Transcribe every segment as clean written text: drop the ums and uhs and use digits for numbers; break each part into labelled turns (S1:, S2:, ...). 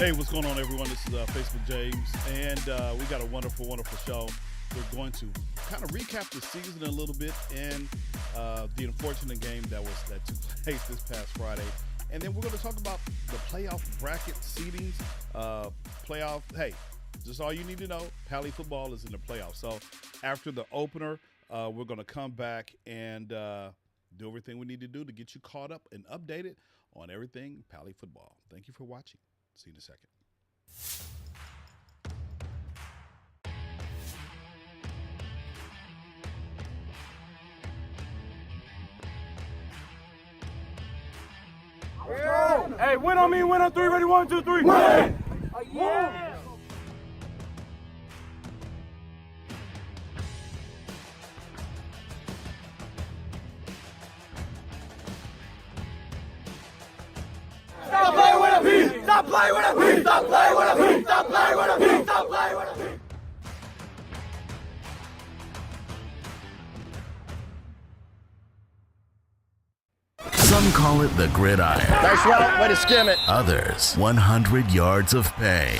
S1: Hey, what's going on, everyone? This is Facebook James, and we got a wonderful, wonderful show. We're going to kind of recap the season a little bit and the unfortunate game that took place this past Friday, and then we're going to talk about the playoff bracket seedings. Hey, just all you need to know: Pally football is in the playoffs. So after the opener, we're going to come back and do everything we need to do to get you caught up and updated on everything Pally football. Thank you for watching. See you in a second.
S2: Hey, win on me, win on three, ready, 1, 2, 3. Win! Oh, yeah! Stop playing with a beat! Stop playing with a beat! Stop playing with a beat! Stop playing with a beat! Stop playing with a beat!
S3: Some call it the gridiron.
S4: Nice run, way to skim it.
S3: Others, 100 yards of pay.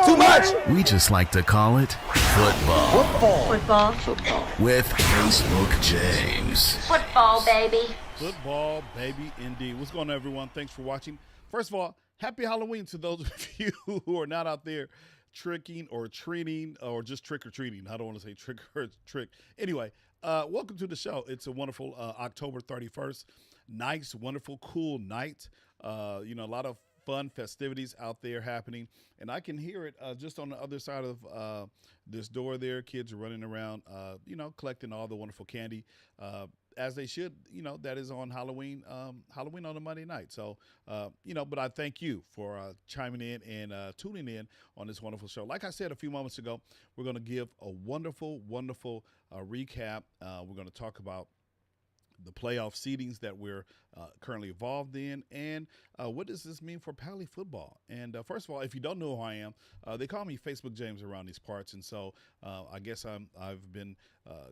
S4: Too much.
S3: We just like to call it football.
S5: Football.
S3: With Facebook James.
S5: Football, baby.
S1: Football, baby, indeed. What's going on, everyone? Thanks for watching. First of all, happy Halloween to those of you who are not out there tricking or treating or just trick-or-treating. I don't want to say trick or trick. Anyway, welcome to the show. It's a wonderful October 31st. Nice, wonderful, cool night. A lot of fun festivities out there happening. And I can hear it just on the other side of this door there. Kids are running around, collecting all the wonderful candy. As they should, that is on Halloween on a Monday night. So, but I thank you for chiming in and tuning in on this wonderful show. Like I said a few moments ago, we're going to give a wonderful, wonderful recap. We're going to talk about the playoff seedings that we're currently involved in, and what does this mean for Pally football? And first of all, if you don't know who I am, they call me Facebook James around these parts, and so I guess I've been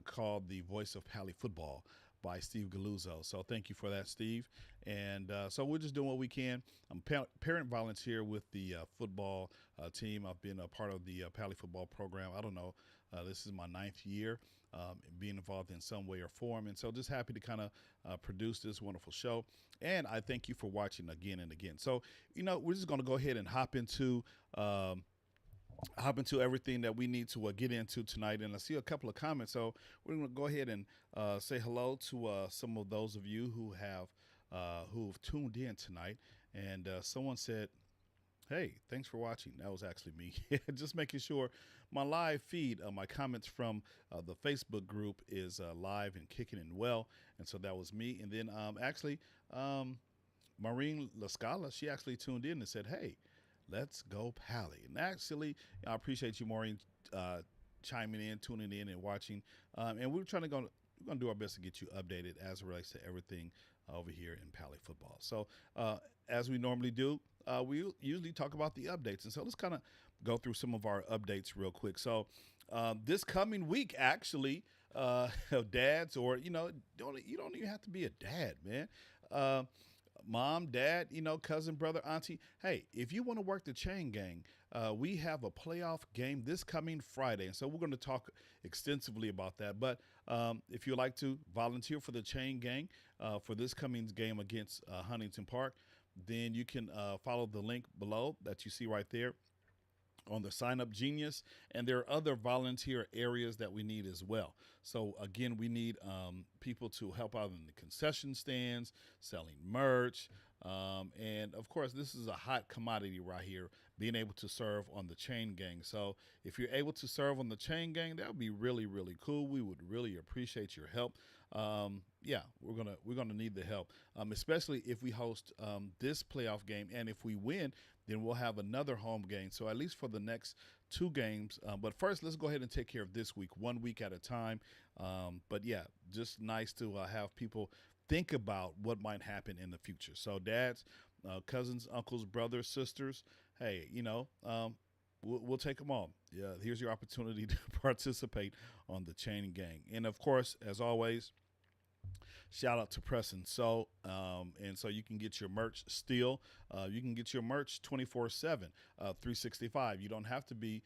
S1: called the voice of Pally football by Steve Galuzzo. So thank you for that, Steve. And so we're just doing what we can. I'm a parent volunteer with the football team. I've been a part of the Pally football program. I don't know, this is my 9th year. Being involved in some way or form, and so just happy to kind of produce this wonderful show. And I thank you for watching again and again. So we're just going to go ahead and hop into everything that we need to get into tonight. And I see a couple of comments, so we're going to go ahead and say hello to some of those of you who've tuned in tonight. And someone said, hey, thanks for watching. That was actually me. Just making sure my live feed, my comments from the Facebook group is live and kicking in well. And so that was me. And then Maureen Lascala, she actually tuned in and said, hey, let's go Pally. And actually, I appreciate you, Maureen, chiming in, tuning in, and watching. And we're going to do our best to get you updated as it relates to everything over here in Pally football. So as we normally do, we usually talk about the updates. And so let's kind of go through some of our updates real quick. So this coming week, actually, dads, or, you don't even have to be a dad, man. Mom, dad, cousin, brother, auntie. Hey, if you want to work the chain gang, we have a playoff game this coming Friday. And so we're going to talk extensively about that. But if you'd like to volunteer for the chain gang for this coming game against Huntington Park, then you can follow the link below that you see right there on the Sign Up Genius. And there are other volunteer areas that we need as well. So again, we need people to help out in the concession stands, selling merch. And of course, this is a hot commodity right here, being able to serve on the chain gang. So if you're able to serve on the chain gang, that would be really, really cool. We would really appreciate your help. We're gonna need the help, especially if we host this playoff game, and if we win, then we'll have another home game. So at least for the next 2 games. But first, let's go ahead and take care of this week, 1 week at a time. But yeah, just nice to have people think about what might happen in the future. So dads, cousins, uncles, brothers, sisters, hey, we'll take them all. Yeah, here's your opportunity to participate on the chain gang. And of course, as always, shout out to Press and Sew. And so you can get your merch still. You can get your merch 24/7, 365. You don't have to be.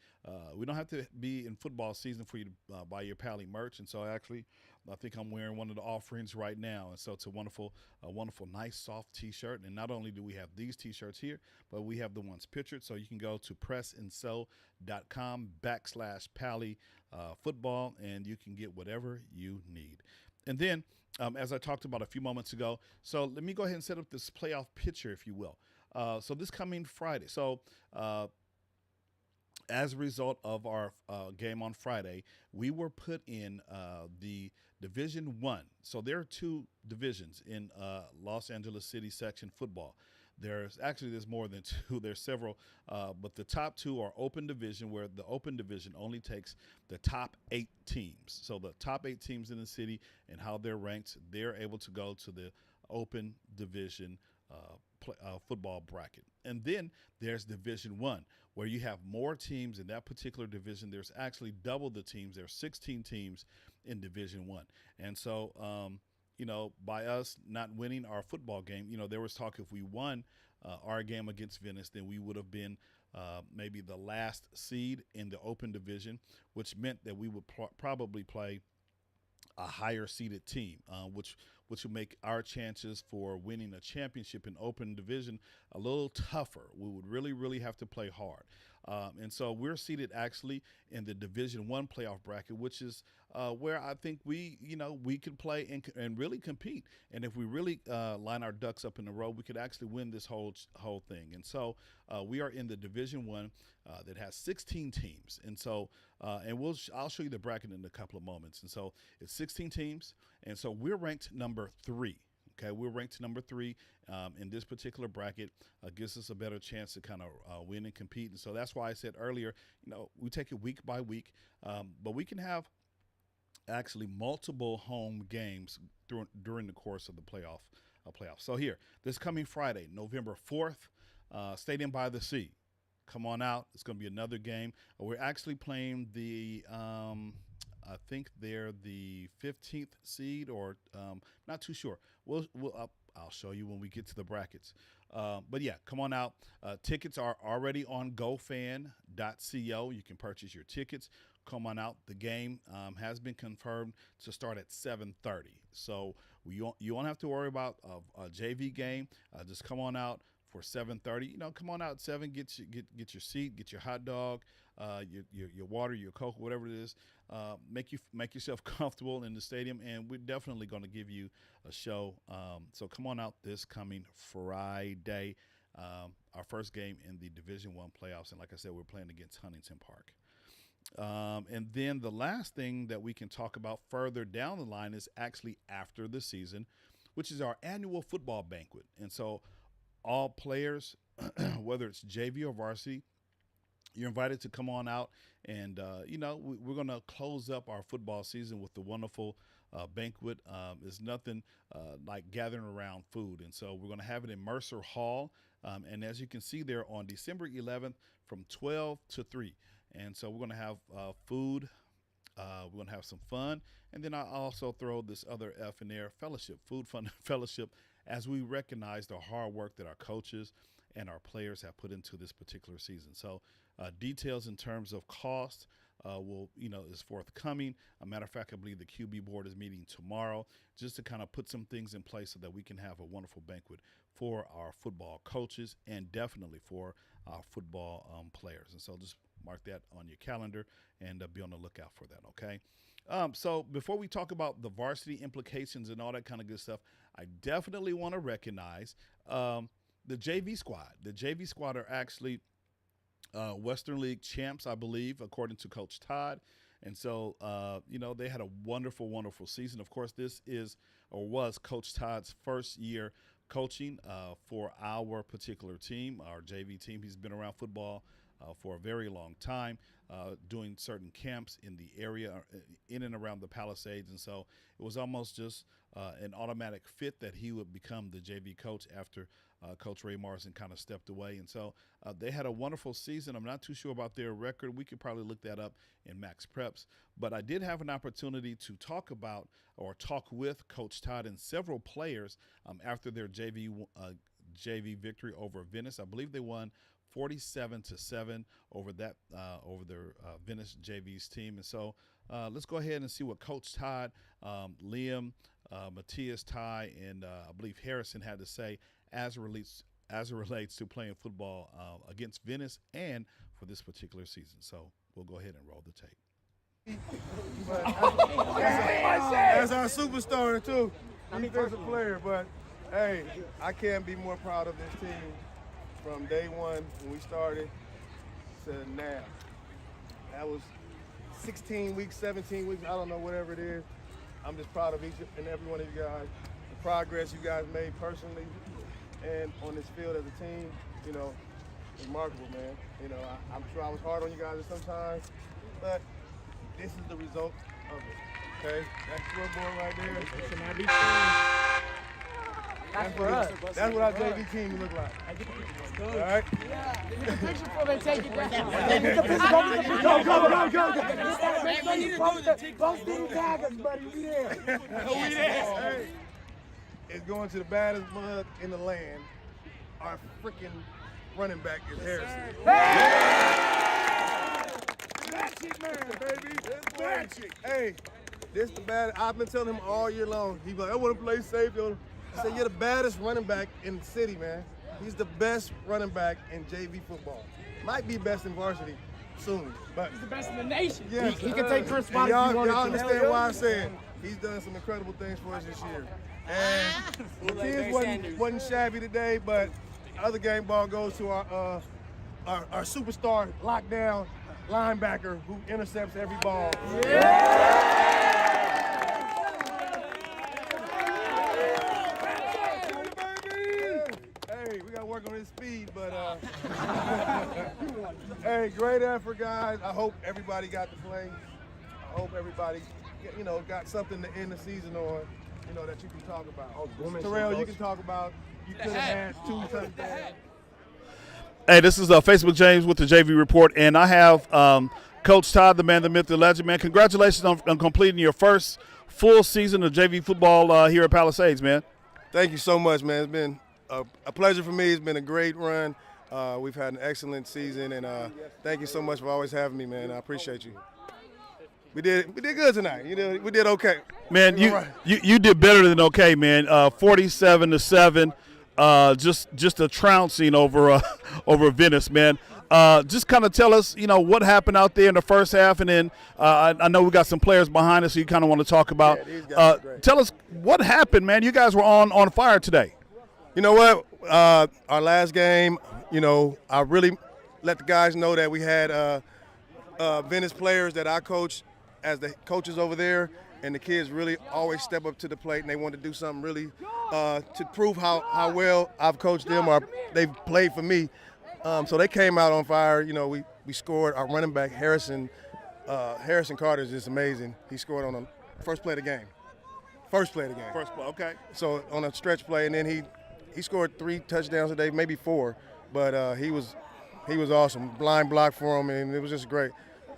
S1: We don't have to be in football season for you to buy your Pally merch. And so actually, I think I'm wearing one of the offerings right now. And so it's a wonderful, nice, soft T-shirt. And not only do we have these T-shirts here, but we have the ones pictured. So you can go to pressandsew.com/Pally football, and you can get whatever you need. And then, as I talked about a few moments ago, so let me go ahead and set up this playoff picture, if you will. So this coming Friday. So as a result of our game on Friday, we were put in the Division One. So there are two divisions in Los Angeles City section football. There's more than two. There's several, but the top two are open division, where the open division only takes the top 8 teams. So the top 8 teams in the city and how they're ranked, they're able to go to the open division football bracket. And then there's Division One, where you have more teams in that particular division. There's actually double the teams. There's 16 teams in Division One. And so, by us not winning our football game, there was talk if we won our game against Venice, then we would have been maybe the last seed in the open division, which meant that we would probably play a higher seeded team, which would make our chances for winning a championship in open division a little tougher. We would really, really have to play hard. And so we're seated actually in the Division One playoff bracket, which is where I think we could play and really compete. And if we really line our ducks up in a row, we could actually win this whole thing. And so we are in the Division One that has 16 teams. And so I'll show you the bracket in a couple of moments. And so it's 16 teams, and so we're ranked number 3. Okay, we're ranked number 3 in this particular bracket. Gives us a better chance to kind of win and compete. And so that's why I said earlier, we take it week by week, but we can have actually multiple home games during the course of the playoffs. So here, this coming Friday, November 4th, Stadium by the Sea. Come on out. It's going to be another game. We're actually playing the I think they're the 15th seed, or not too sure. I'll show you when we get to the brackets. But yeah, come on out. Tickets are already on gofan.co. You can purchase your tickets. Come on out. The game has been confirmed to start at 7:30. So you won't have to worry about a JV game. Just come on out for 7:30. Come on out at 7. Get your seat, get your hot dog, your water, your Coke, whatever it is. Make yourself comfortable in the stadium, and we're definitely going to give you a show. So come on out this coming Friday, our first game in the Division One playoffs, and like I said, we're playing against Huntington Park. And then the last thing that we can talk about further down the line is actually after the season, which is our annual football banquet. And so all players, whether it's JV or varsity, you're invited to come on out, and we're going to close up our football season with the wonderful banquet. There's nothing like gathering around food, and so we're going to have it in Mercer Hall, and as you can see there, on December 11th from 12 to 3. And so we're going to have food. We're going to have some fun, and then I also throw this other F in there: fellowship, food, fun, fellowship, as we recognize the hard work that our coaches and our players have put into this particular season. So details in terms of cost is forthcoming. A matter of fact, I believe the QB board is meeting tomorrow just to kind of put some things in place so that we can have a wonderful banquet for our football coaches and definitely for our football players. And so just mark that on your calendar and be on the lookout for that, okay? So before we talk about the varsity implications and all that kind of good stuff, I definitely want to recognize the JV squad. The JV squad are actually Western League champs, I believe, according to Coach Todd. And so, they had a wonderful, wonderful season. Of course, this is or was Coach Todd's first year coaching for our particular team, our JV team. He's been around football for a very long time. doing certain camps in the area, in and around the Palisades. And so it was almost just an automatic fit that he would become the JV coach after Coach Ray Morrison kind of stepped away. And so they had a wonderful season. I'm not too sure about their record. We could probably look that up in Max Preps. But I did have an opportunity to talk with Coach Todd and several players after their JV victory over Venice. I believe they won 47-7 over their Venice JV's team. And so let's go ahead and see what Coach Todd, Liam, Matthias, Ty, and I believe Harrison had to say as it relates to playing football against Venice and for this particular season. So we'll go ahead and roll the tape.
S6: As our superstar too, defensive player. But hey, I can't be more proud of this team from day one when we started to now. That was 16 weeks, 17 weeks, I don't know, whatever it is. I'm just proud of each and every one of you guys. The progress you guys made personally and on this field as a team, you know, remarkable, man. You know, I'm sure I was hard on you guys sometimes, but this is the result of it, okay? That scoreboard right there. It should not be That's for us. That's what our JV team look like. All right?
S2: Take a picture for me, take it down. Both didn't tag us, buddy. We there.
S6: We there. Hey, it's going to the baddest mug in the land. Our freaking running back is Harrison. Magic, man, baby. It's magic. Hey, this the bad. I've been telling him all year long. He's like, I want to play safe. I said, you're the baddest running back in the city, man. He's the best running back in JV football. Might be best in varsity soon, but
S2: He's the best in the nation.
S6: yes,
S2: He can take first spot if
S6: y'all,
S2: he wanted
S6: y'all
S2: to.
S6: understand why I said he's done some incredible things for us this year. And the kids wasn't shabby today, but the other game ball goes to our superstar lockdown linebacker who intercepts every ball. Hey, we got to work on his speed, but hey, great effort, guys. I hope everybody got to play. I hope everybody, you know, got something to end the season on, you know, that you can talk about. Terrell, you can talk about. You could have had 2 touchdowns.
S1: Hey, this is Facebook James with the JV Report, and I have Coach Todd, the man, the myth, the legend, man. Congratulations on completing your first full season of JV football here at Palisades, man.
S6: Thank you so much, man. It's been a pleasure for me. It's been a great run. We've had an excellent season, and thank you so much for always having me, man. I appreciate you. We did good tonight. You know, we did okay.
S1: Man, you did better than okay, man. 47-7. Just a trouncing over Venice, man. Just kind of tell us, you know, what happened out there in the first half, and then I know we got some players behind us, so you kind of want to talk about.
S6: Yeah, these guys are great.
S1: Tell us what happened, man. You guys were on fire today.
S6: You know what? Our last game, you know, I really let the guys know that we had Venice players that I coach as the coaches over there. And the kids really always step up to the plate, and they want to do something really to prove how well I've coached them or they've played for me. So they came out on fire. You know, we scored. Our running back, Harrison Carter, is just amazing. He scored on the first play of the game. First play,
S1: okay.
S6: So on a stretch play, and then he scored 3 touchdowns today, maybe 4. But he was awesome. Blind block for him, and it was just great.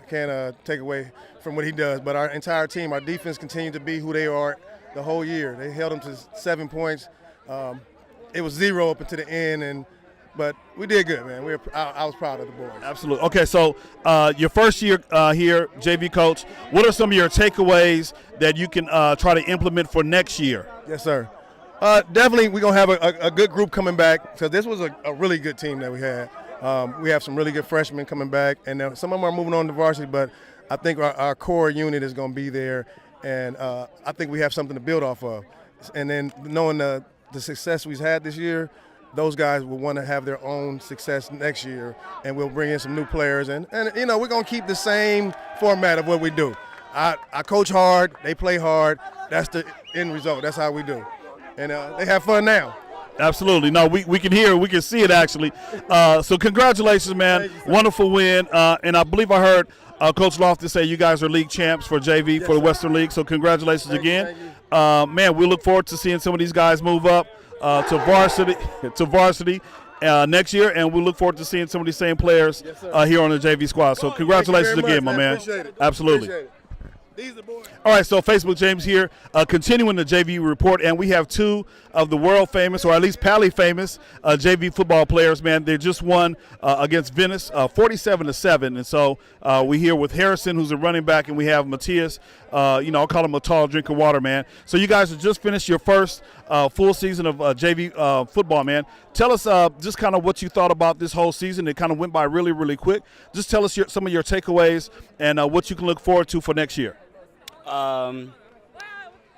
S6: Can't take away from what he does, but our entire team, our defense continued to be who they are the whole year. They held them to 7 points. It was 0 up until the end, but we did good, man. I was proud of the boys.
S1: Absolutely. Okay, so your first year here, JV coach, what are some of your takeaways that you can try to implement for next year?
S6: Yes, sir. Definitely we're going to have a good group coming back, because this was a really good team that we had. We have some really good freshmen coming back, and some of them are moving on to varsity, but I think our core unit is going to be there, and I think we have something to build off of. And then knowing the success we've had this year, those guys will want to have their own success next year, and we'll bring in some new players. And you know, we're going to keep the same format of what we do. I coach hard, they play hard. That's the end result. That's how we do. And they have fun now.
S1: Absolutely. No, we can hear it. We can see it, actually. So congratulations, man. Wonderful win. And I believe I heard Coach Loftus say you guys are league champs for JV for the Western League. So congratulations again. Man, we look forward to seeing some of these guys move up to varsity next year. And we look forward to seeing some of these same players here on the JV squad. So congratulations again, my man. Absolutely. All right, so Facebook James here, continuing the JV report, and we have two of the world famous, or at least Pally famous, JV football players. Man, they just won against Venice, 47-7, and so we here with Harrison, who's a running back, and we have Matthias. I'll call him a tall drink of water, man. So you guys have just finished your first full season of JV football, man. Tell us just kind of what you thought about this whole season. It kind of went by really, really quick. Just tell us some of your takeaways and what you can look forward to for next year.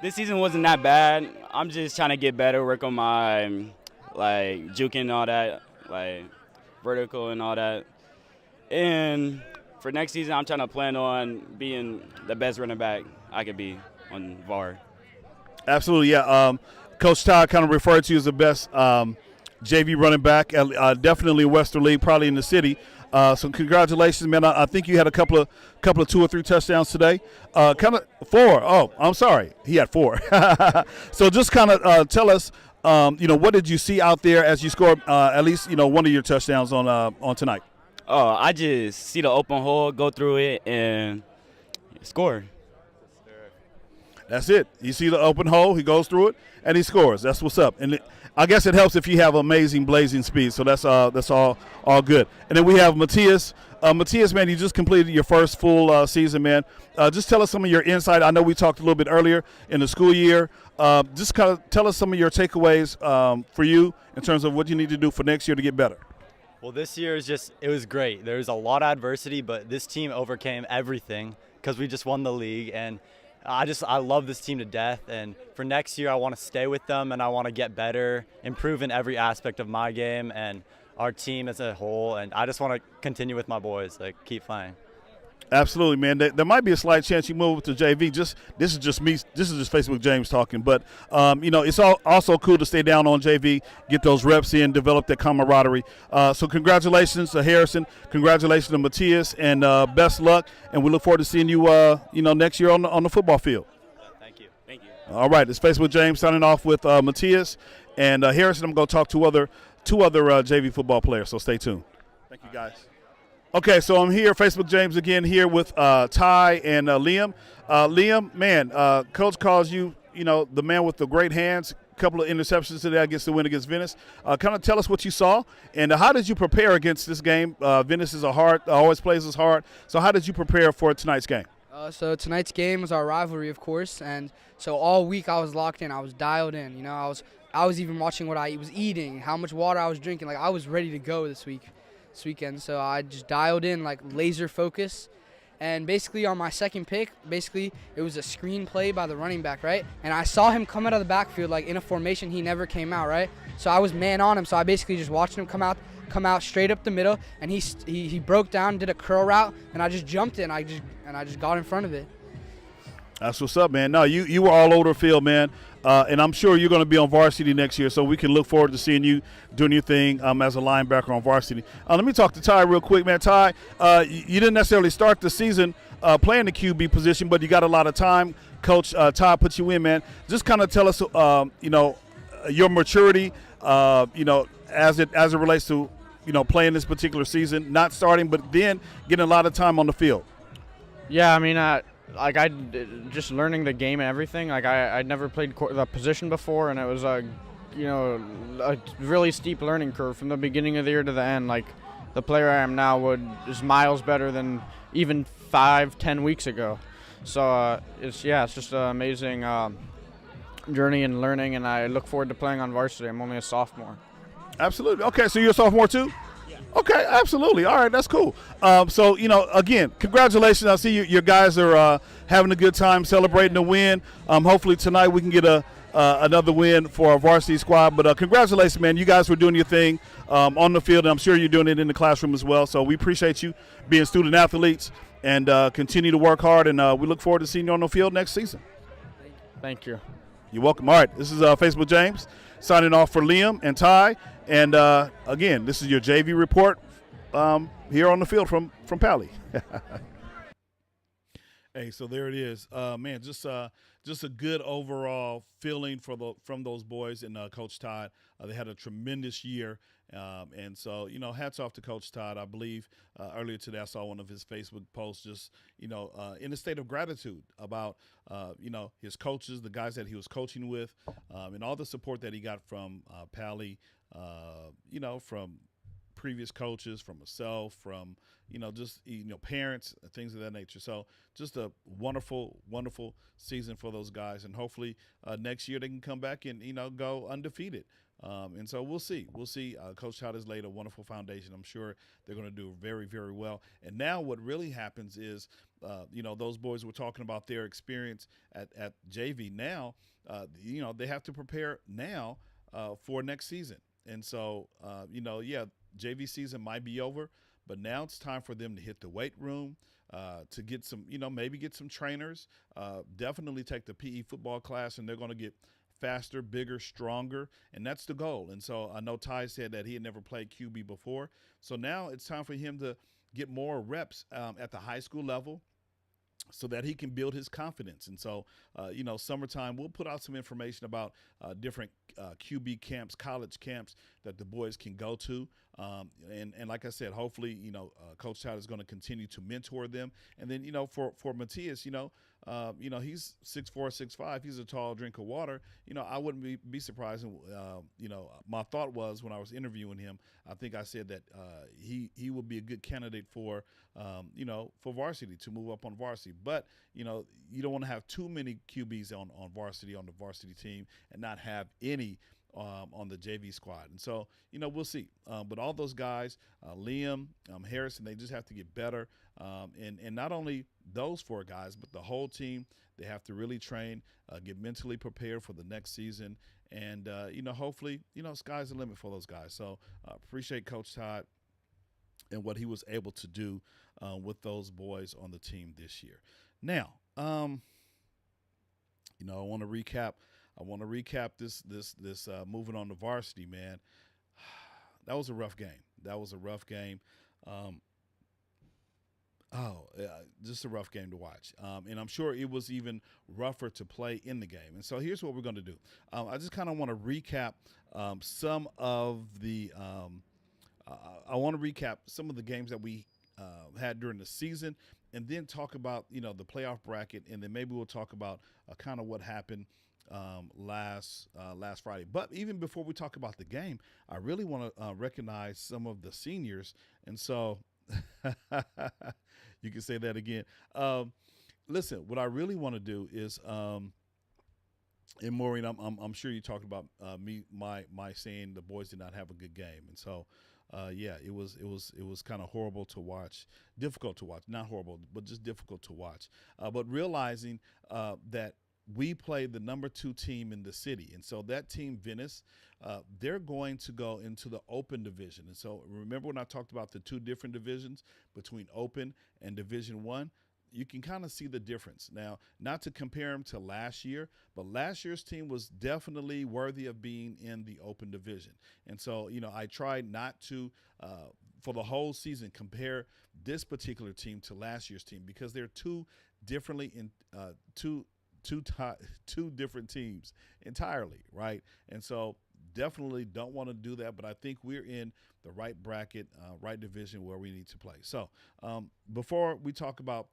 S7: This season wasn't that bad. I'm just trying to get better, work on my juking and all that, vertical and all that. And for next season, I'm trying to plan on being the best running back I could be on VAR.
S1: Absolutely, yeah. Coach Todd kind of referred to you as the best JV running back, definitely Western League, probably in the city. So congratulations, man. I think you had a couple of 2 or 3 touchdowns today. Kind of 4. Oh, I'm sorry. He had 4. So just kind of tell us, what did you see out there as you scored at least, one of your touchdowns on tonight?
S7: Oh, I just see the open hole, go through it, and score.
S1: That's it. You see the open hole, he goes through it, and he scores. That's what's up. And I guess it helps if you have amazing blazing speed. So that's all good. And then we have Matthias. Matthias, man, you just completed your first full season, man. Just tell us some of your insight. I know we talked a little bit earlier in the school year. Just kind of tell us some of your takeaways for you in terms of what you need to do for next year to get better.
S8: Well, this year it was great. There was a lot of adversity, but this team overcame everything because we just won the league. And I love this team to death, and for next year I want to stay with them and I want to get better, improve in every aspect of my game and our team as a whole, and I just want to continue with my boys, keep playing.
S1: Absolutely, man. There might be a slight chance you move to JV. This is just me. This is just Facebook James talking. But it's also cool to stay down on JV, get those reps in, develop that camaraderie. So congratulations to Harrison. Congratulations to Matthias, and best luck. And we look forward to seeing you, next year on the football field.
S8: Thank you.
S1: All right, it's Facebook James signing off with Matthias and Harrison. I'm going to talk to two other JV football players. So stay tuned. Thank you, guys. Okay, so I'm here, Facebook James again, here with Ty and Liam. Liam, man, Coach calls you, the man with the great hands. A couple of interceptions today against the win against Venice. Kind of tell us what you saw, and how did you prepare against this game? Venice is always plays us hard. So how did you prepare for tonight's game?
S9: So tonight's game was our rivalry, of course, and so all week I was locked in. I was dialed in. I was even watching what I was eating, how much water I was drinking. I was ready to go this weekend, so I just dialed in, laser focus. And basically on my second pick, it was a screen play by the running back, right? And I saw him come out of the backfield in a formation he never came out, right? So I was man on him, so I basically just watched him come out straight up the middle, and he broke down, did a curl route, and I just jumped it, and I just got in front of it.
S1: That's what's up, man. No, you were all over the field, man. And I'm sure you're going to be on varsity next year, so we can look forward to seeing you doing your thing as a linebacker on varsity. Let me talk to Ty real quick, man. Ty, you didn't necessarily start the season playing the QB position, but you got a lot of time. Coach Ty put you in, man. Just kind of tell us, your maturity, as it relates to, playing this particular season, not starting, but then getting a lot of time on the field.
S10: Yeah, I mean, I just learning the game and everything. I'd never played the position before, and it was a really steep learning curve from the beginning of the year to the end. The player I am now is miles better than even 5-10 weeks ago. So it's just an amazing journey and learning, and I look forward to playing on varsity. I'm only a sophomore.
S1: Absolutely. Okay, so you're a sophomore too? Yeah. Okay, absolutely. All right, that's cool. So, again, congratulations. I see your guys are having a good time celebrating the win. Hopefully tonight we can get another win for our varsity squad. But congratulations, man. You guys were doing your thing on the field, and I'm sure you're doing it in the classroom as well. So we appreciate you being student athletes, and continue to work hard. And we look forward to seeing you on the field next season.
S10: Thank you.
S1: You're welcome. All right, this is Facebook James signing off for Liam and Ty. And, again, this is your JV report here on the field from Pally. Hey, so there it is. Man, just a good overall feeling from those boys and Coach Todd. They had a tremendous year. And so, hats off to Coach Todd. I believe earlier today I saw one of his Facebook posts just, in a state of gratitude about, his coaches, the guys that he was coaching with, and all the support that he got from Pally, from previous coaches, from myself, from, just, parents, things of that nature. So just a wonderful, wonderful season for those guys. And hopefully next year they can come back and, go undefeated. And so we'll see. We'll see. Coach Todd has laid a wonderful foundation. I'm sure they're going to do very, very well. And now what really happens is, those boys were talking about their experience at JV. Now, they have to prepare now for next season. And so, JV season might be over, but now it's time for them to hit the weight room, to get some, maybe get some trainers, definitely take the PE football class, and they're going to get faster, bigger, stronger, and that's the goal. And so I know Ty said that he had never played QB before. So now it's time for him to get more reps at the high school level so that he can build his confidence. And so, summertime, we'll put out some information about different QB camps, college camps that the boys can go to. And like I said, hopefully, Coach Todd is going to continue to mentor them. And then, for Matthias, he's 6'4", 6'5". He's a tall drink of water. I wouldn't be surprised. My thought was when I was interviewing him, I think I said that he would be a good candidate for varsity, to move up on varsity. But, you don't want to have too many QBs on the varsity team and not have any on the JV squad. And so, we'll see. But all those guys, Liam, Harrison, they just have to get better. And not only those four guys, but the whole team, they have to really train, get mentally prepared for the next season. And, hopefully, sky's the limit for those guys. So appreciate Coach Todd and what he was able to do with those boys on the team this year. Now, I want to recap. This moving on to varsity, man. That was a rough game. Just a rough game to watch. And I'm sure it was even rougher to play in the game. And so here's what we're going to do. I just kind of want to recap some of the games that we had during the season, and then talk about, the playoff bracket, and then maybe we'll talk about kind of what happened last Friday. But even before we talk about the game, I really want to recognize some of the seniors. And so you can say that again. Listen, what I really want to do is, and Maureen, I'm sure you talked about my saying the boys did not have a good game, and so it was kind of horrible to watch, difficult to watch, not horrible, but just difficult to watch. But realizing that we played the number 2 team in the city. And so that team, Venice, they're going to go into the open division. And so remember when I talked about the 2 different divisions between open and Division 1? You can kind of see the difference. Now, not to compare them to last year, but last year's team was definitely worthy of being in the open division. And so, I tried not to, for the whole season, compare this particular team to last year's team, because they're two different teams entirely, right? And so definitely don't want to do that, but I think we're in the right bracket, right division where we need to play. So before we talk about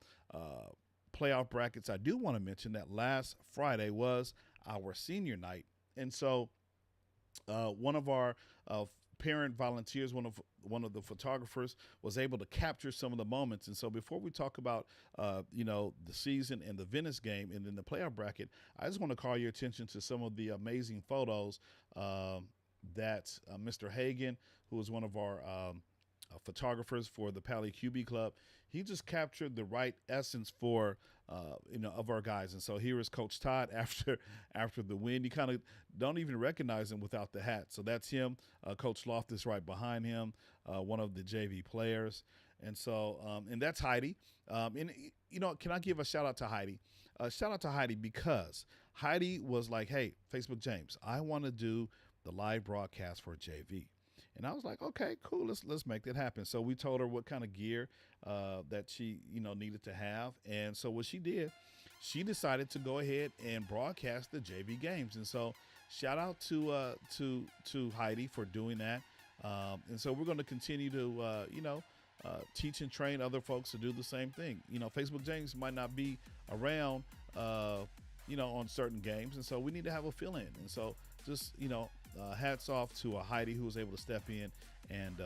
S1: playoff brackets, I do want to mention that last Friday was our senior night. And so one of our parent volunteers, one of the photographers, was able to capture some of the moments. And so before we talk about the season and the Venice game and then the playoff bracket, I just want to call your attention to some of the amazing photos that Mr. Hagan, who is one of our photographers for the Pally QB Club, he just captured the right essence for of our guys. And so here is Coach Todd after the win. You kind of don't even recognize him without the hat. So that's him. Coach Loftus right behind him, one of the JV players. And so and that's Heidi. And can I give a shout out to Heidi? shout out to Heidi, because Heidi was like, hey, Facebook James, I want to do the live broadcast for JV. And I was like, okay, cool. Let's make that happen. So we told her what kind of gear that she, needed to have. And so what she did, she decided to go ahead and broadcast the JV games. And so shout out to Heidi for doing that. And so we're going to continue to, teach and train other folks to do the same thing. Facebook James might not be around, on certain games. And so we need to have a fill-in. And so just, hats off to Heidi, who was able to step in and,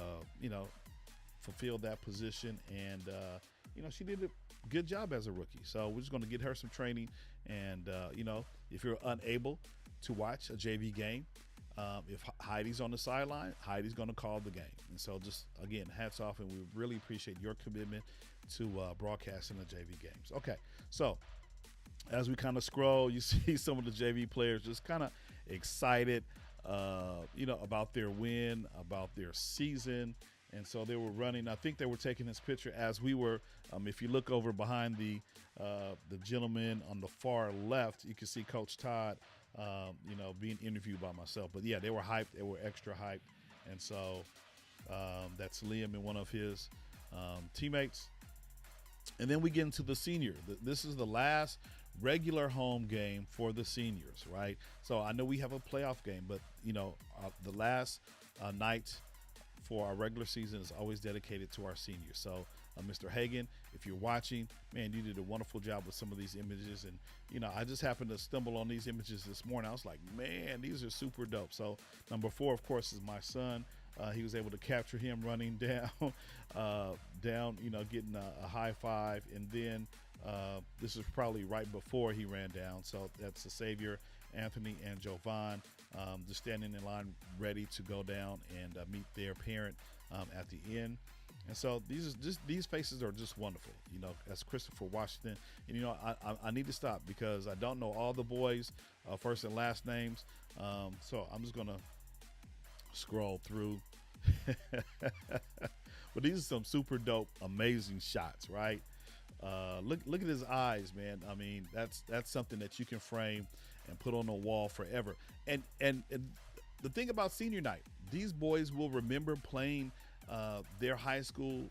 S1: fulfill that position. And, she did a good job as a rookie. So we're just going to get her some training. And, if you're unable to watch a JV game, if Heidi's on the sideline, Heidi's going to call the game. And so just, again, hats off. And we really appreciate your commitment to broadcasting the JV games. Okay, so as we kind of scroll, you see some of the JV players just kind of excited, about their win, about their season. And so they were running. I think they were taking this picture as we were. If you look over behind the gentleman on the far left, you can see Coach Todd, being interviewed by myself. But yeah, they were hyped. They were extra hyped. And so that's Liam and one of his teammates. And then we get into the senior. This is the last regular home game for the seniors, right? So I know we have a playoff game, but the last night for our regular season is always dedicated to our seniors. So Mr. Hagan, if you're watching, man, you did a wonderful job with some of these images. And I just happened to stumble on these images this morning. I was like, man, these are super dope. So number 4, of course, is my son. He was able to capture him running down, getting a high five. And then this is probably right before he ran down. So that's the Savior, Anthony and Jovan, just standing in line ready to go down and meet their parent at the end. And so these faces are just wonderful. That's Christopher Washington. And I need to stop because I don't know all the boys' first and last names. So I'm just gonna scroll through. But these are some super dope, amazing shots, right? Look at his eyes, man. I mean, that's something that you can frame and put on a wall forever. And the thing about senior night, these boys will remember playing their high school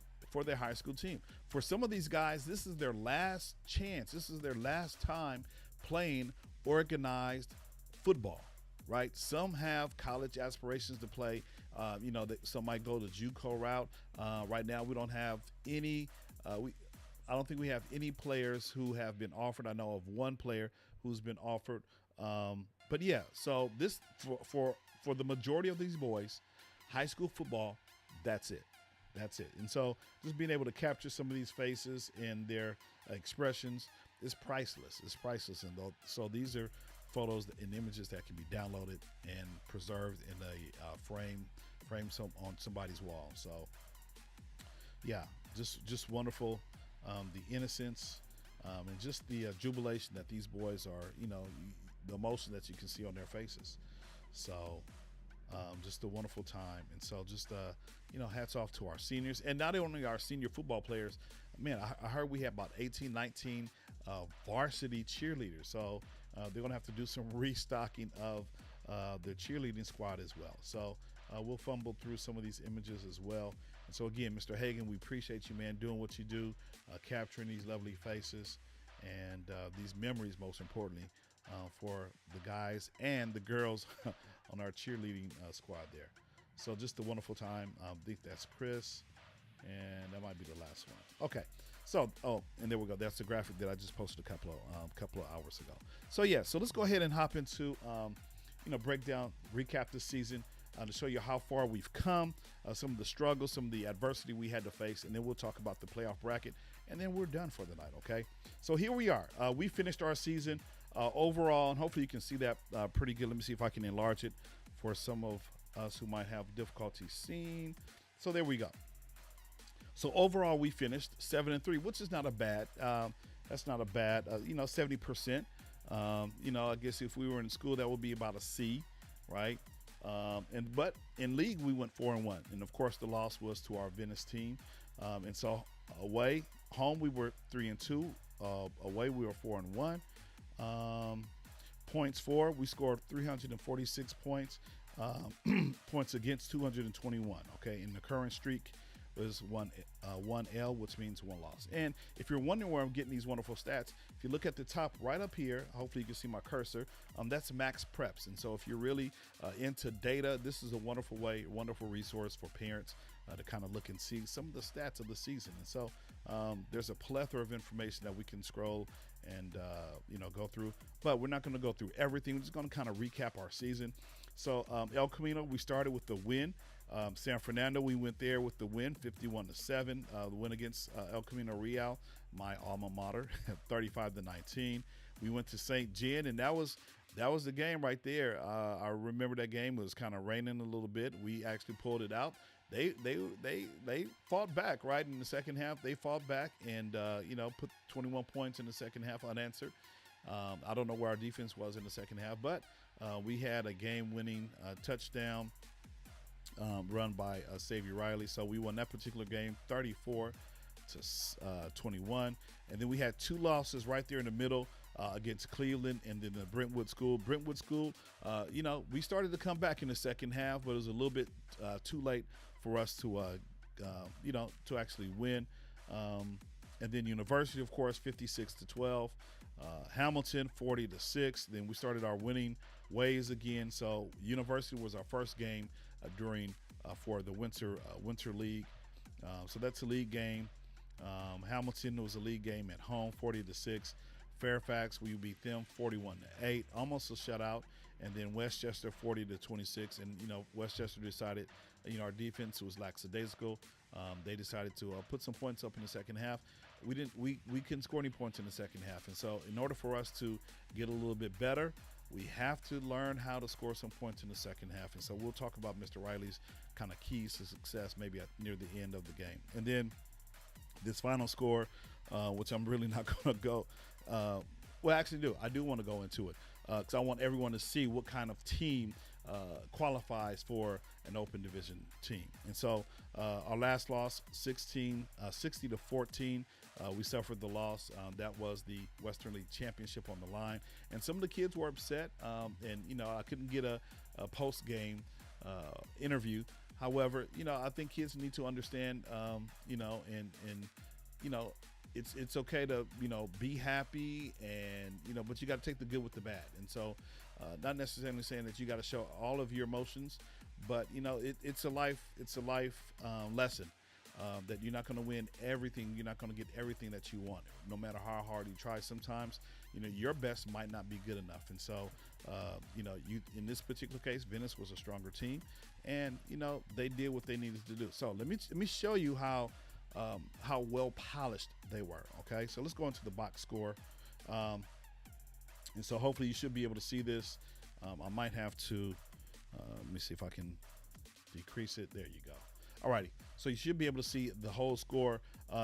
S1: team. For some of these guys, this is their last chance. This is their last time playing organized football, right? Some have college aspirations to play. Some might go the JUCO route. Right now, we don't have any. I don't think we have any players who have been offered. I know of one player who's been offered. But yeah, so this for the majority of these boys, high school football, that's it. That's it. And so just being able to capture some of these faces and their expressions is priceless. It's priceless. And so these are photos and images that can be downloaded and preserved in a frame on somebody's wall. So yeah, just wonderful. The innocence and just the jubilation that these boys are, the emotion that you can see on their faces. So just a wonderful time. And so just, hats off to our seniors. And not only our senior football players, man, I heard we have about 18, 19 varsity cheerleaders. So they're going to have to do some restocking of the cheerleading squad as well. So we'll fumble through some of these images as well. And so again, Mr. Hagan, we appreciate you, man, doing what you do, capturing these lovely faces and these memories, most importantly, for the guys and the girls on our cheerleading squad there. So just a wonderful time. I think that's Chris, and that might be the last one. Okay. So, and there we go. That's the graphic that I just posted a couple of hours ago. So yeah, so let's go ahead and hop into, break down, recap this season. To show you how far we've come, some of the struggles, some of the adversity we had to face, and then we'll talk about the playoff bracket, and then we're done for the night, okay? So here we are. We finished our season overall, and hopefully you can see that pretty good. Let me see if I can enlarge it for some of us who might have difficulty seeing. So there we go. So overall, we finished 7-3, which is not a bad. That's not a bad, 70%. I guess if we were in school, that would be about a C, right? But in league we went 4-1, and of course the loss was to our Venice team. And so home we were 3-2. Away we were 4-1. Points for, we scored 346 points. Points against 221. Okay, in the current streak was one L, which means one loss. And if you're wondering where I'm getting these wonderful stats, if you look at the top right up here, hopefully you can see my cursor. That's Max Preps. And so if you're really into data, this is a wonderful resource for parents to kind of look and see some of the stats of the season. And so there's a plethora of information that we can scroll and go through, but we're not going to go through everything. We're just going to kind of recap our season. So El Camino, we started with the win. San Fernando, we went there with the win, 51-7. The win against El Camino Real, my alma mater, 35-19. We went to St. Jen, and that was the game right there. I remember that game. It was kind of raining a little bit. We actually pulled it out. They fought back right in the second half. They fought back and put 21 points in the second half unanswered. I don't know where our defense was in the second half, but we had a game-winning touchdown run by Xavier Riley. So we won that particular game 34-21. And then we had two losses right there in the middle against Cleveland and then the Brentwood School. Brentwood School, we started to come back in the second half, but it was a little bit too late for us to actually win. And then University, of course, 56-12. Hamilton, 40-6. Then we started our winning ways again. So University was our first game for the Winter League. So that's a league game. Hamilton was a league game at home, 40-6. Fairfax, we beat them 41-8, almost a shutout. And then Westchester 40-26. And Westchester decided, our defense was lackadaisical. They decided to put some points up in the second half. We couldn't score any points in the second half. And so in order for us to get a little bit better, we have to learn how to score some points in the second half. And so we'll talk about Mr. Riley's kind of keys to success maybe near the end of the game. And then this final score, which I'm really not going to go I do want to go into it because I want everyone to see what kind of team qualifies for an open division team. And so our last loss, 60-14, we suffered the loss. That was the Western League Championship on the line. And some of the kids were upset, and I couldn't get a post-game interview. However, I think kids need to understand, it's okay to, be happy and, but you got to take the good with the bad. And so not necessarily saying that you got to show all of your emotions, but, it's a life lesson that you're not going to win everything. You're not going to get everything that you want, no matter how hard you try. Sometimes, your best might not be good enough. And so, in this particular case, Venice was a stronger team and, they did what they needed to do. So let me show you how well polished they were. Okay, so let's go into the box score, and so hopefully you should be able to see this. I might have to let me see if I can decrease it. There you go. Alrighty, so you should be able to see the whole score.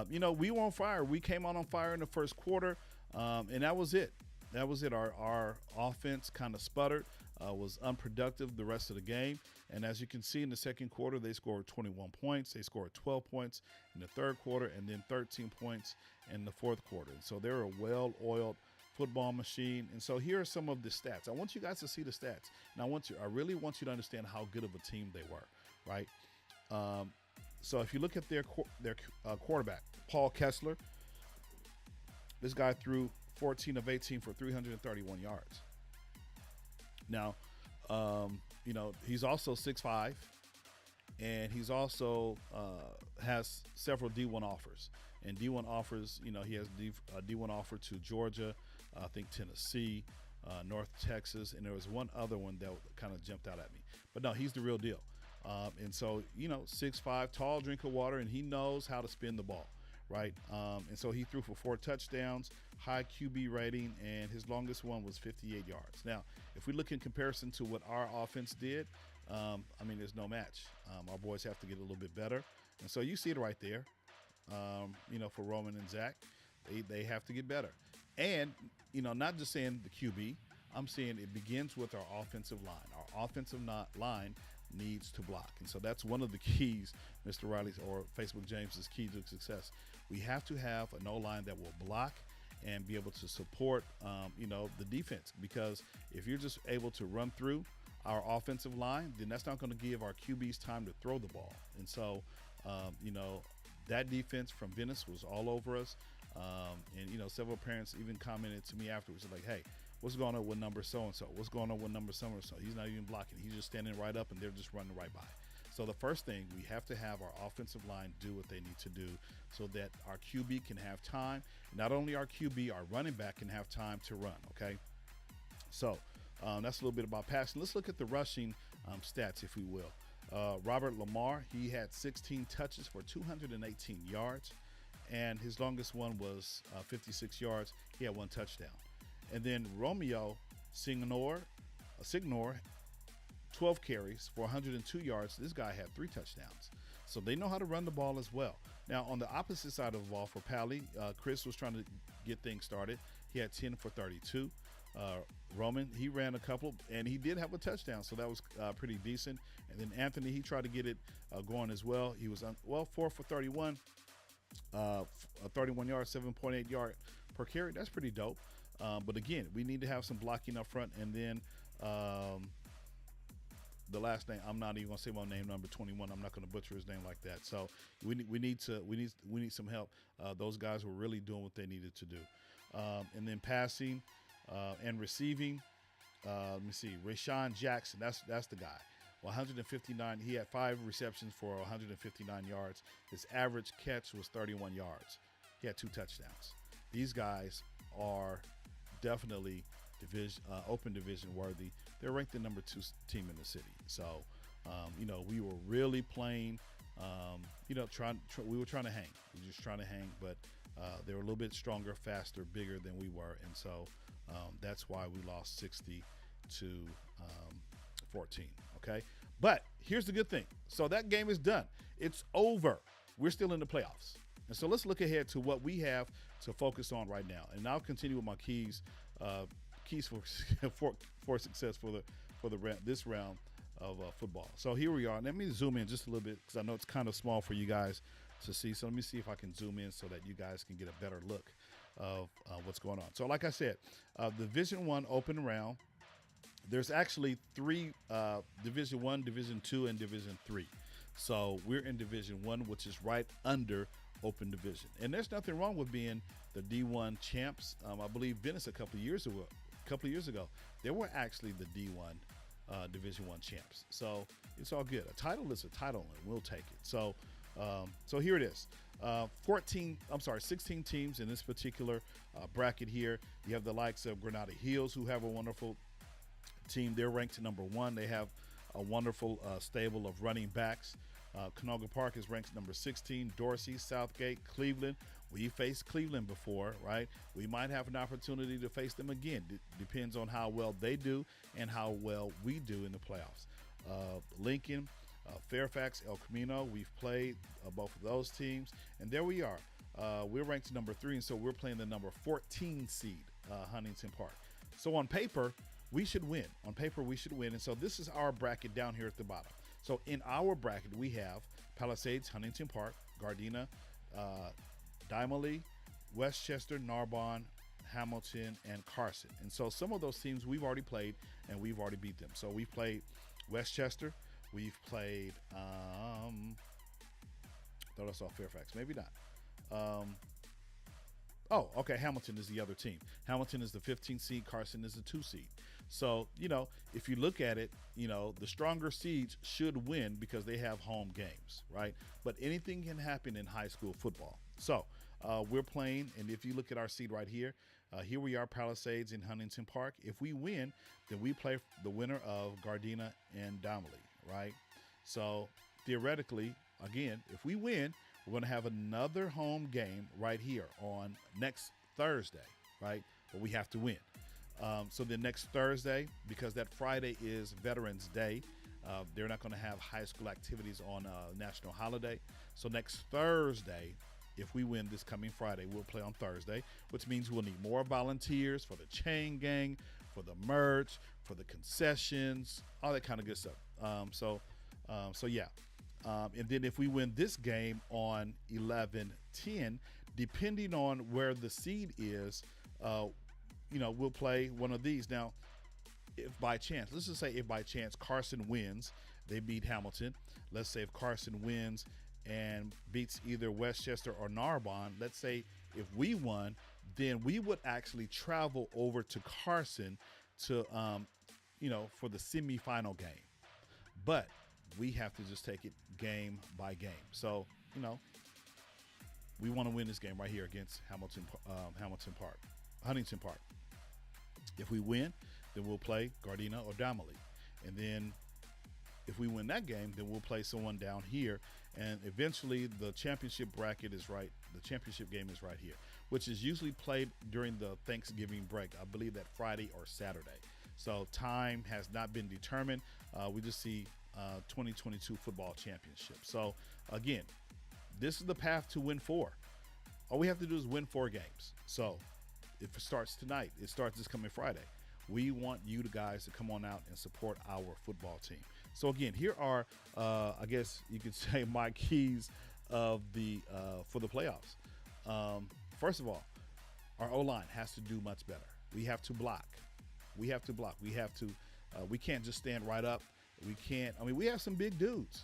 S1: We were on fire. We came on fire in the first quarter, and that was it. Our offense kind of sputtered, was unproductive the rest of the game. And as you can see in the second quarter, they scored 21 points. They scored 12 points in the third quarter and then 13 points in the fourth quarter. And so they're a well-oiled football machine. And so here are some of the stats. I want you guys to see the stats. And I really want you to understand how good of a team they were, right? So if you look at their quarterback, Paul Kessler, this guy threw 14 of 18 for 331 yards. Now, he's also 6'5", and he's also has several D1 offers. And D1 offers, he has a D1 offer to Georgia, I think Tennessee, North Texas, and there was one other one that kind of jumped out at me. But no, he's the real deal. And so, 6'5", tall drink of water, and he knows how to spin the ball, right? And so he threw for 4 touchdowns, high QB rating, and his longest one was 58 yards. Now, if we look in comparison to what our offense did, there's no match. Our boys have to get a little bit better. And so you see it right there, for Roman and Zach. They have to get better. And, not just saying the QB, I'm saying it begins with our offensive line. Our offensive line needs to block. And so that's one of the keys, Mr. Riley's or Facebook James's key to success. We have to have an O-line that will block and be able to support, the defense. Because if you're just able to run through our offensive line, then that's not going to give our QBs time to throw the ball. And so, that defense from Venice was all over us. And several parents even commented to me afterwards, like, hey, what's going on with number so-and-so? What's going on with number so-and-so? He's not even blocking. He's just standing right up, and they're just running right by. So the first thing, we have to have our offensive line do what they need to do so that our QB can have time. Not only our QB, our running back can have time to run, okay? So that's a little bit about passing. Let's look at the rushing stats, if we will. Robert Lamar, he had 16 touches for 218 yards, and his longest one was 56 yards. He had 1 touchdown. And then Romeo Signor, 12 carries for 102 yards. This guy had 3 touchdowns. So they know how to run the ball as well. Now, on the opposite side of the ball for Pally, Chris was trying to get things started. He had 10 for 32. Roman, he ran a couple, and he did have a touchdown, so that was pretty decent. And then Anthony, he tried to get it going as well. He was 4 for 31, 31 yards, 7.8 yard per carry. That's pretty dope. But again, we need to have some blocking up front. And then the last name, I'm not even gonna say my name, number 21. I'm not gonna butcher his name like that. So we need some help. Those guys were really doing what they needed to do. And then passing and receiving. Let me see, Rashawn Jackson. That's the guy. 159. He had 5 receptions for 159 yards. His average catch was 31 yards. He had 2 touchdowns. These guys are definitely open division worthy. They're ranked the number 2 team in the city. So, we were really playing. We were trying to hang. We were just trying to hang, but they were a little bit stronger, faster, bigger than we were, and so that's why we lost 60 to 14. Okay, but here's the good thing. So that game is done. It's over. We're still in the playoffs, and so let's look ahead to what we have to focus on right now. And I'll continue with my keys for success for this round of football. So here we are. Let me zoom in just a little bit because I know it's kind of small for you guys to see. So let me see if I can zoom in so that you guys can get a better look of what's going on. So like I said, Division 1 open round. There's actually 3 Division 1, Division 2, and Division 3. So we're in Division 1, which is right under open division. And there's nothing wrong with being the D1 champs. I believe Venice a couple of years ago, they were actually the D1 Division 1 champs. So it's all good. A title is a title, and we'll take it. So here it is. 16 teams in this particular bracket here. You have the likes of Granada Hills, who have a wonderful team. They're ranked number 1. They have a wonderful stable of running backs. Canoga Park is ranked number 16. Dorsey, Southgate, Cleveland. We faced Cleveland before, right? We might have an opportunity to face them again. Depends on how well they do and how well we do in the playoffs. Lincoln, Fairfax, El Camino. We've played both of those teams, and there we are. We're ranked number 3, and so we're playing the number 14 seed, Huntington Park. So on paper, we should win. And so this is our bracket down here at the bottom. So in our bracket, we have Palisades, Huntington Park, Gardena, Dimely, Westchester, Narbonne, Hamilton, and Carson. And so some of those teams we've already played, and we've already beat them. So we've played Westchester. We've played, thought I saw Fairfax. Maybe not. Hamilton is the other team. Hamilton is the 15th seed. Carson is the 2 seed. So, if you look at it, the stronger seeds should win because they have home games, right? But anything can happen in high school football. So we're playing, and if you look at our seed right here, here we are, Palisades in Huntington Park. If we win, then we play the winner of Gardena and Dimely, right? So theoretically, again, if we win, we're going to have another home game right here on next Thursday, right? But we have to win. So then next Thursday, because that Friday is Veterans Day, they're not going to have high school activities on a national holiday. So next Thursday, if we win this coming Friday, we'll play on Thursday, which means we'll need more volunteers for the chain gang, for the merch, for the concessions, all that kind of good stuff. Yeah. And then if we win this game on 11-10, depending on where the seed is, we'll play one of these. Now, if by chance, let's just say if by chance Carson wins, they beat Hamilton. Let's say if Carson wins and beats either Westchester or Narbonne, let's say if we won, then we would actually travel over to Carson to, for the semifinal game. But we have to just take it game by game. So, we want to win this game right here against Huntington Park. If we win, then we'll play Gardena or Damali. And then if we win that game, then we'll play someone down here. And eventually the championship bracket is right. The championship game is right here, which is usually played during the Thanksgiving break. I believe that Friday or Saturday. So time has not been determined. We just see 2022 football championship. So again, this is the path to win 4. All we have to do is win 4 games. So if it starts tonight, it starts this coming Friday. We want you guys to come on out and support our football team. So again, here are, I guess you could say, my keys of for the playoffs. First of all, our O-line has to do much better. We have to block. We have to. We can't just stand right up. We have some big dudes.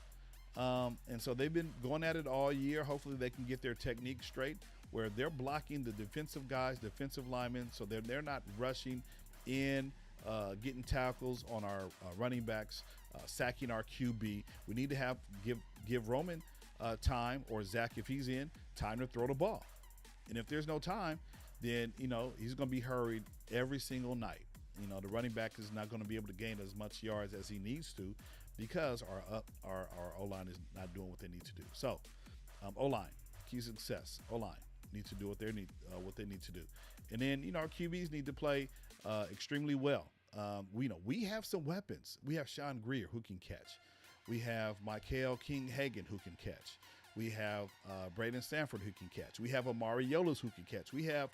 S1: And so they've been going at it all year. Hopefully they can get their technique straight where they're blocking the defensive guys, defensive linemen, so they're not rushing in, getting tackles on our running backs, sacking our QB. We need to give Roman time, or Zach if he's in, time to throw the ball. And if there's no time, then he's going to be hurried every single night. The running back is not going to be able to gain as much yards as he needs to because our O-line is not doing what they need to do. So O-line, key success. O-line need to do what they need to do. And then our QBs need to play extremely well. We have some weapons. We have Sean Greer who can catch. We have Michael King-Hagan who can catch. We have Braden Stanford who can catch. We have Amari Yolas who can catch. We have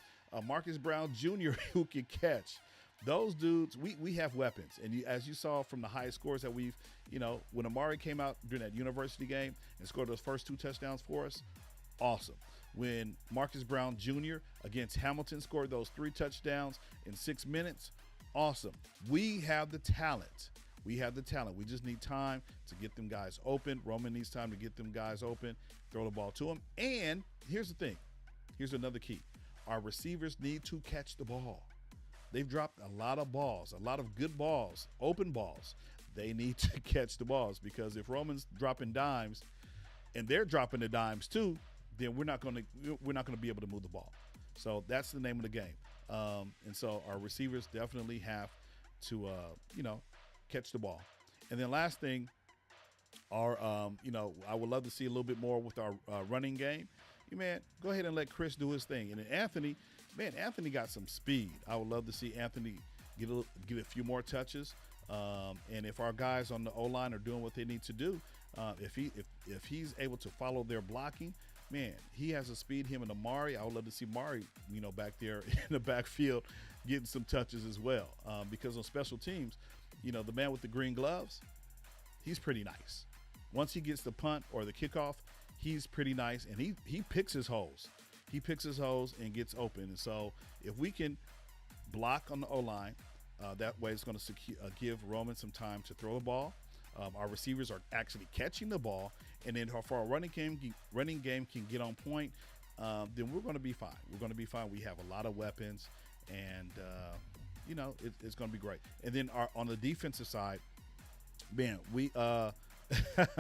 S1: Marcus Brown Jr. who can catch. Those dudes, we have weapons. And as you saw from the high scores that we've, when Amari came out during that university game and scored those first 2 touchdowns for us, awesome. When Marcus Brown Jr. against Hamilton scored those 3 touchdowns in 6 minutes, awesome. We have the talent. We just need time to get them guys open. Roman needs time to get them guys open, throw the ball to them. And here's the thing. Here's another key. Our receivers need to catch the ball. They've dropped a lot of balls, a lot of good balls, open balls. They need to catch the balls, because if Roman's dropping dimes and they're dropping the dimes too, then we're not going to be able to move the ball. So that's the name of the game. And so our receivers definitely have to, catch the ball. And then last thing, I would love to see a little bit more with our running game. Man, go ahead and let Chris do his thing. And then Anthony got some speed. I would love to see Anthony get a few more touches. And if our guys on the O-line are doing what they need to do, if he's able to follow their blocking, man, he has a speed. Him and Amari, I would love to see Amari, back there in the backfield getting some touches as well. Because on special teams, the man with the green gloves, he's pretty nice. Once he gets the punt or the kickoff, he's pretty nice, and he picks his holes. He picks his holes and gets open. And so if we can block on the O-line, that way it's going to give Roman some time to throw the ball. Our receivers are actually catching the ball, and then if our running game can get on point, then we're going to be fine. We have a lot of weapons, and it's going to be great. And then on the defensive side, man,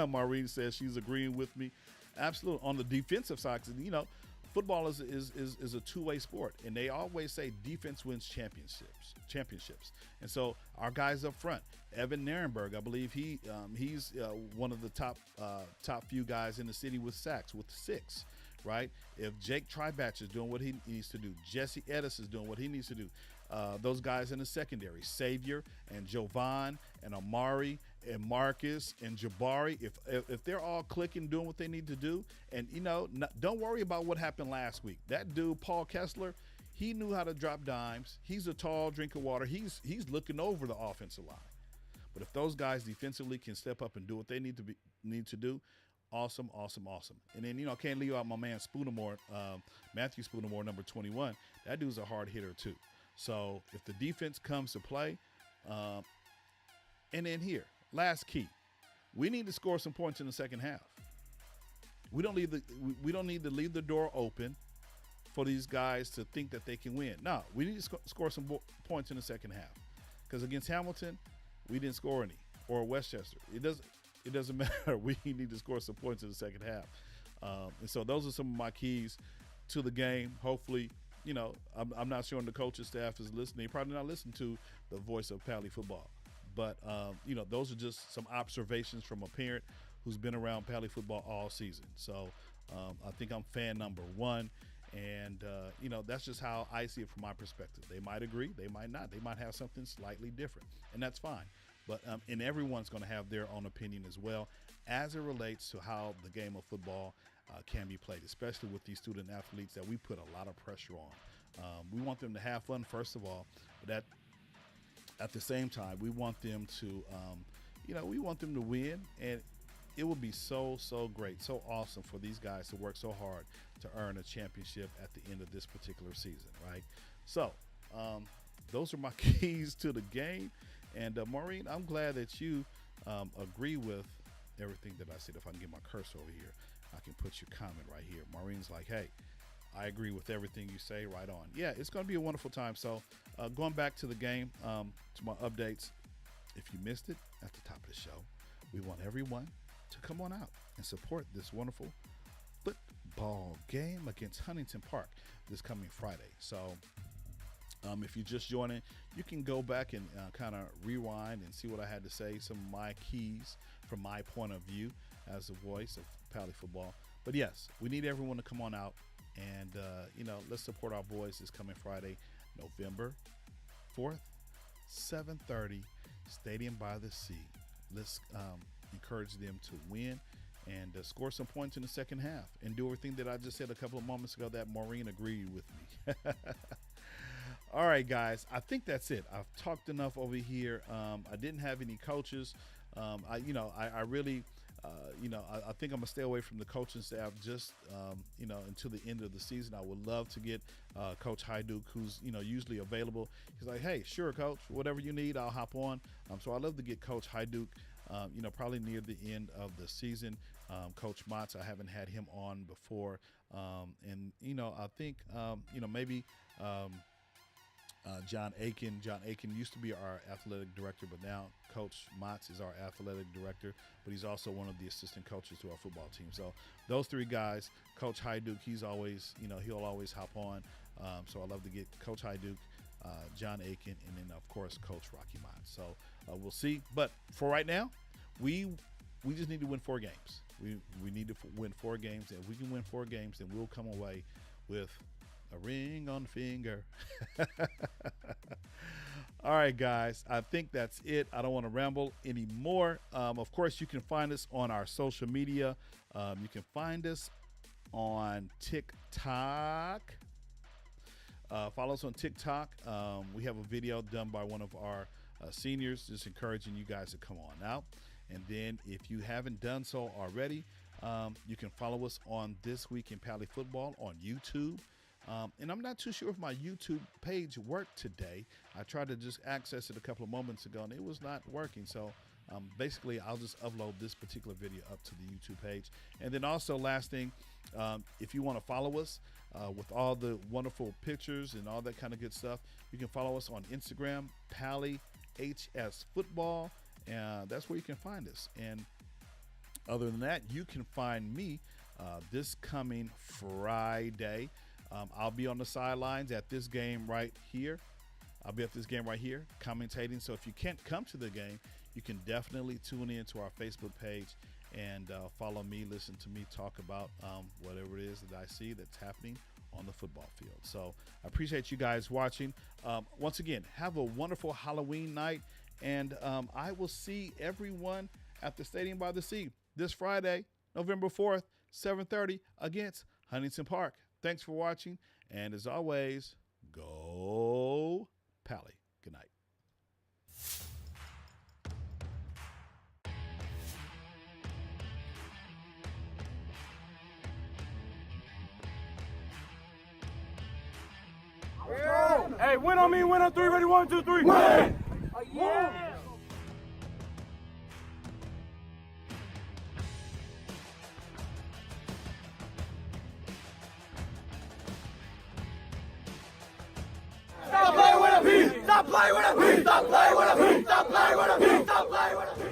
S1: Maureen says she's agreeing with me. Absolutely. On the defensive side, football is a two-way sport, and they always say defense wins championships. And so our guys up front, Evan Nierenberg, I believe he's one of the top few guys in the city with sacks, with 6, right? If Jake Tribatch is doing what he needs to do, Jesse Edis is doing what he needs to do, those guys in the secondary, Savior and Jovan and Amari and Marcus and Jabari, if they're all clicking, doing what they need to do, and don't worry about what happened last week. That dude, Paul Kessler, he knew how to drop dimes. He's a tall drink of water. He's looking over the offensive line. But if those guys defensively can step up and do what they need to do, Awesome, awesome, awesome. And then, can't leave out my man Spoonermore, Matthew Spoonermore, number 21. That dude's a hard hitter too. So if the defense comes to play, and then here, last key, we need to score some points in the second half. We don't need to leave the door open for these guys to think that they can win. No, we need to score some points in the second half. Because against Hamilton, we didn't score any, or Westchester. It doesn't matter. We need to score some points in the second half. And so those are some of my keys to the game. Hopefully, I'm not sure the coaching staff is listening. They're probably not listening to the voice of Pally football. But, those are just some observations from a parent who's been around Pally football all season. So I think I'm fan number one. And, that's just how I see it from my perspective. They might agree. They might not. They might have something slightly different. And that's fine. But and everyone's going to have their own opinion as well as it relates to how the game of football can be played, especially with these student athletes that we put a lot of pressure on. We want them to have fun, first of all, but at the same time, we want them to, we want them to win. And it would be so great, so awesome for these guys to work so hard to earn a championship at the end of this particular season, right? So those are my keys to the game. And Maureen, I'm glad that you agree with everything that I said. If I can get my cursor over here, I can put your comment right here. Maureen's like, hey, I agree with everything you say. Right on. Yeah, it's going to be a wonderful time. So going back to the game, to my updates, if you missed it at the top of the show, we want everyone to come on out and support this wonderful football game against Huntington Park this coming Friday. So if you're just joining, you can go back and kind of rewind and see what I had to say, some of my keys from my point of view as the voice of Pally football. But yes, we need everyone to come on out and, let's support our boys this coming Friday, November 4th, 7:30, Stadium by the Sea. Let's encourage them to win and score some points in the second half and do everything that I just said a couple of moments ago that Maureen agreed with me. All right, guys, I think that's it. I've talked enough over here. I didn't have any coaches. I really, I think I'm gonna stay away from the coaching staff just, until the end of the season. I would love to get Coach Hyduke, who's, usually available. He's like, hey, sure, Coach, whatever you need, I'll hop on. So I'd love to get Coach Hyduke, probably near the end of the season. Coach Motts, I haven't had him on before. And, I think, maybe John Aiken. John Aiken used to be our athletic director, but now Coach Motts is our athletic director, but he's also one of the assistant coaches to our football team. So those three guys, Coach Hyduke, he's always, he'll always hop on. So I love to get Coach Hyduke, John Aiken, and then, of course, Coach Rocky Motts. So we'll see. But for right now, we just need to win 4 games. We need to win 4 games. And if we can win 4 games, then we'll come away with a ring on the finger. All right, guys, I think that's it. I don't want to ramble anymore. Of course, you can find us on our social media. You can find us on TikTok. Follow us on TikTok. We have a video done by one of our seniors, just encouraging you guys to come on out. And then if you haven't done so already, you can follow us on This Week in Pally Football on YouTube. And I'm not too sure if my YouTube page worked today. I tried to just access it a couple of moments ago, and it was not working. So basically, I'll just upload this particular video up to the YouTube page. And then also, last thing, if you want to follow us with all the wonderful pictures and all that kind of good stuff, you can follow us on Instagram, Pally HS Football. That's where you can find us. And other than that, you can find me this coming Friday. I'll be on the sidelines at this game right here. I'll be at this game right here commentating. So if you can't come to the game, you can definitely tune in to our Facebook page and follow me, listen to me talk about whatever it is that I see that's happening on the football field. So I appreciate you guys watching. Once again, have a wonderful Halloween night, and I will see everyone at the Stadium by the Sea this Friday, November 4th, 7:30 against Huntington Park. Thanks for watching, and as always, go Pally. Good night.
S2: Hey, win on me, win on 3, ready, 1, 2, 3. Win! Stop playing with a P! Stop playing with a P! Stop playing with a P! Stop playing with a P! Stop playing with a P!